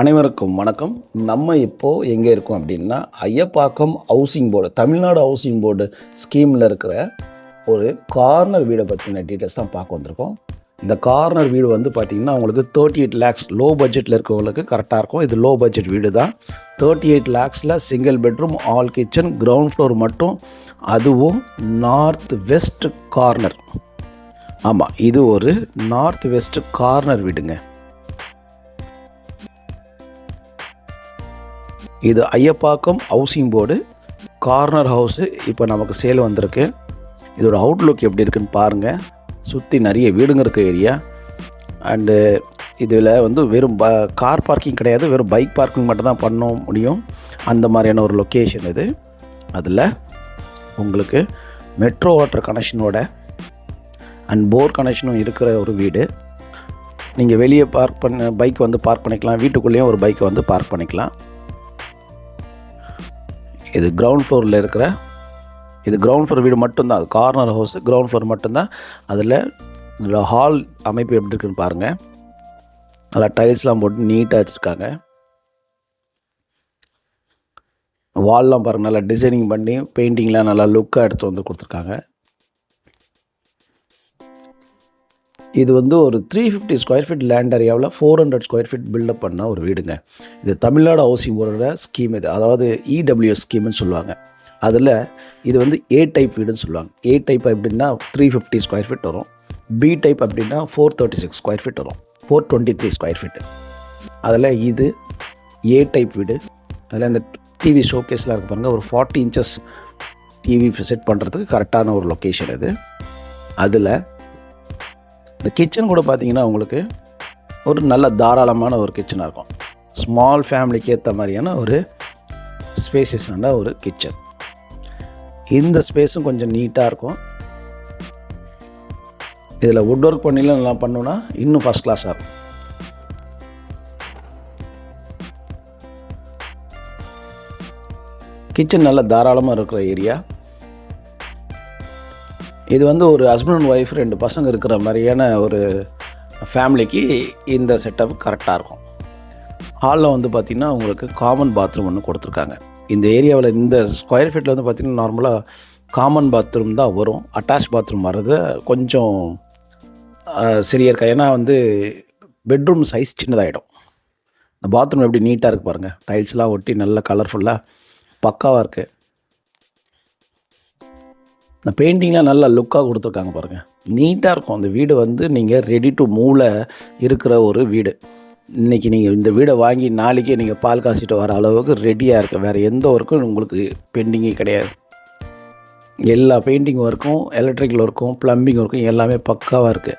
அனைவருக்கும் வணக்கம். நம்ம இப்போது எங்கே இருக்கோம் அப்படின்னா, Ayappakkam housing board, Tamil Nadu housing board ஸ்கீமில் இருக்கிற ஒரு கார்னர் வீடை பற்றின டீட்டெயில்ஸ் தான் பார்க்க வந்திருக்கோம். இந்த கார்னர் வீடு வந்து பார்த்திங்கன்னா உங்களுக்கு 38 lakhs லோ பட்ஜெட்டில் இருக்கவங்களுக்கு கரெக்டாக இருக்கும். இது லோ பட்ஜெட் வீடு தான். 38 lakhsல single bedroom, hall kitchen, ground floor மட்டும், அதுவும் நார்த் வெஸ்ட் கார்னர். ஆமாம், இது ஒரு நார்த் வெஸ்ட் கார்னர் வீடுங்க. இது Ayappakkam housing board corner house இப்போ நமக்கு சேல் வந்திருக்கு. இதோட அவுட்லுக் எப்படி இருக்குன்னு பாருங்கள். சுற்றி நிறைய வீடுங்க இருக்க ஏரியா. அண்டு இதில் வந்து வெறும் கார் பார்க்கிங் கிடையாது, வெறும் பைக் பார்க்கிங் மட்டும் தான் பண்ண முடியும். அந்த மாதிரியான ஒரு லொக்கேஷன் இது. அதில் உங்களுக்கு மெட்ரோ வாட்டர் கனெக்ஷனோட அண்ட் போர் கனெக்ஷனும் இருக்கிற ஒரு வீடு. நீங்கள் வெளியே பைக் வந்து பார்க் பண்ணிக்கலாம், வீட்டுக்குள்ளேயும் ஒரு பைக்கை வந்து பார்க் பண்ணிக்கலாம். இது கிரவுண்ட் ஃப்ளோரில் இருக்கிற கிரவுண்ட் ஃப்ளோர் வீடு மட்டும்தான். அது கார்னர் ஹவுஸ், கிரவுண்ட் ஃப்ளோர் மட்டும்தான். அதில் ஹால் அமைப்பு எப்படி இருக்குன்னு பாருங்கள். நல்லா டைல்ஸ்லாம் போட்டு நீட்டாக வச்சுருக்காங்க. வால்லாம் பாருங்கள், நல்லா டிசைனிங் பண்ணி பெயிண்டிங்லாம் நல்லா லுக்காக எடுத்து வந்து கொடுத்துருக்காங்க. இது வந்து ஒரு 350 ஸ்கொயர் ஃபீட் லேண்ட் ஏரியாவில் 400 ஸ்கொயர் ஃபீட் பில்டப் பண்ண ஒரு வீடுங்க. இது தமிழ்நாடு ஹவுசிங் போர்டோட ஸ்கீம். இது அதாவது இடபிள்யூஎஸ் ஸ்கீம்னு சொல்லுவாங்க. அதில் இது வந்து ஏ டைப் வீடுன்னு சொல்லுவாங்க. ஏ டைப் அப்படின்னா 350 ஸ்கொயர் ஃபீட் வரும். பி டைப் அப்படின்னா 436 ஸ்கொயர் ஃபீட் வரும். 423 ஸ்கொயர் ஃபீட்டு. அதில் இது ஏ டைப் வீடு. அதில் இந்த டிவி ஷோகேஸ்லாம் இருக்குது பாருங்கள். ஒரு 40 inches டிவி செட் பண்ணுறதுக்கு கரெக்டான ஒரு லொக்கேஷன் இது. அதில் இந்த கிச்சன் கூட பார்த்தீங்கன்னா உங்களுக்கு ஒரு நல்ல தாராளமான ஒரு கிச்சனாக இருக்கும். ஸ்மால் ஃபேமிலிக்கு ஏற்ற மாதிரியான ஒரு ஸ்பேசஸான ஒரு கிச்சன். இந்த ஸ்பேஸும் கொஞ்சம் நீட்டாக இருக்கும். இதில் வுட் ஒர்க் பண்ணிலாம் நல்லா பண்ணோன்னா இன்னும் ஃபஸ்ட் கிளாஸாக இருக்கும். கிச்சன் நல்ல தாராளமாக இருக்கிற ஏரியா. இது வந்து ஒரு ஹஸ்பண்ட் அண்ட் ஒய்ஃப் 2 பசங்க இருக்கிற மாதிரியான ஒரு ஃபேமிலிக்கு இந்த செட்டப் கரெக்டாக இருக்கும். ஹாலில் வந்து பார்த்திங்கன்னா உங்களுக்கு காமன் பாத்ரூம் ஒன்று கொடுத்துருக்காங்க. இந்த ஏரியாவில் இந்த ஸ்கொயர் ஃபீட்டில் வந்து பார்த்திங்கன்னா நார்மலாக காமன் பாத்ரூம் தான் வரும். அட்டாச் பாத்ரூம் வர்றது கொஞ்சம் சரியாக இருக்கா. ஏன்னா வந்து பெட்ரூம் சைஸ் சின்னதாகிடும். இந்த பாத்ரூம் எப்படி நீட்டாக இருக்குது பாருங்கள். டைல்ஸ்லாம் ஒட்டி நல்ல கலர்ஃபுல்லாக பக்காவாக இருக்குது. இந்த பெயிண்டிங்லாம் நல்லா லுக்காக கொடுத்துருக்காங்க பாருங்கள். நீட்டாக இருக்கும். அந்த வீடு வந்து நீங்கள் ரெடி டு மூவில் இருக்கிற ஒரு வீடு. இன்றைக்கி நீங்கள் இந்த வீடை வாங்கி நாளைக்கே நீங்கள் பால் காசிட்டு வர அளவுக்கு ரெடியாக இருக்குது. வேறு எந்த ஒர்க்கும் உங்களுக்கு பெண்டிங்கே கிடையாது. எல்லா பெயிண்டிங் ஒர்க்கும், எலக்ட்ரிக்கல் ஒர்க்கும், ப்ளம்பிங் ஒர்க்கும் எல்லாமே பக்காவாக இருக்குது.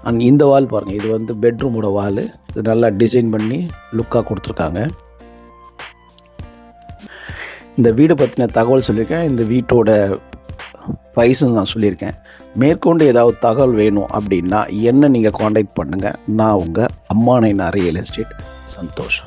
அண்ட் இந்த வால் பாருங்கள். இது வந்து பெட்ரூமோட வால். இது நல்லா டிசைன் பண்ணி லுக்காக கொடுத்துருக்காங்க. இந்த வீடு பற்றின தகவல் சொல்லியிருக்கேன். இந்த வீட்டோட ப்ரைஸும் நான் சொல்லியிருக்கேன். மேற்கொண்டு ஏதாவது தகவல் வேணும் அப்படின்னா என்ன நீங்கள் காண்டாக்ட் பண்ணுங்கள். நான் உங்கள் அம்மானை ரியல் எஸ்டேட் சந்தோஷ்.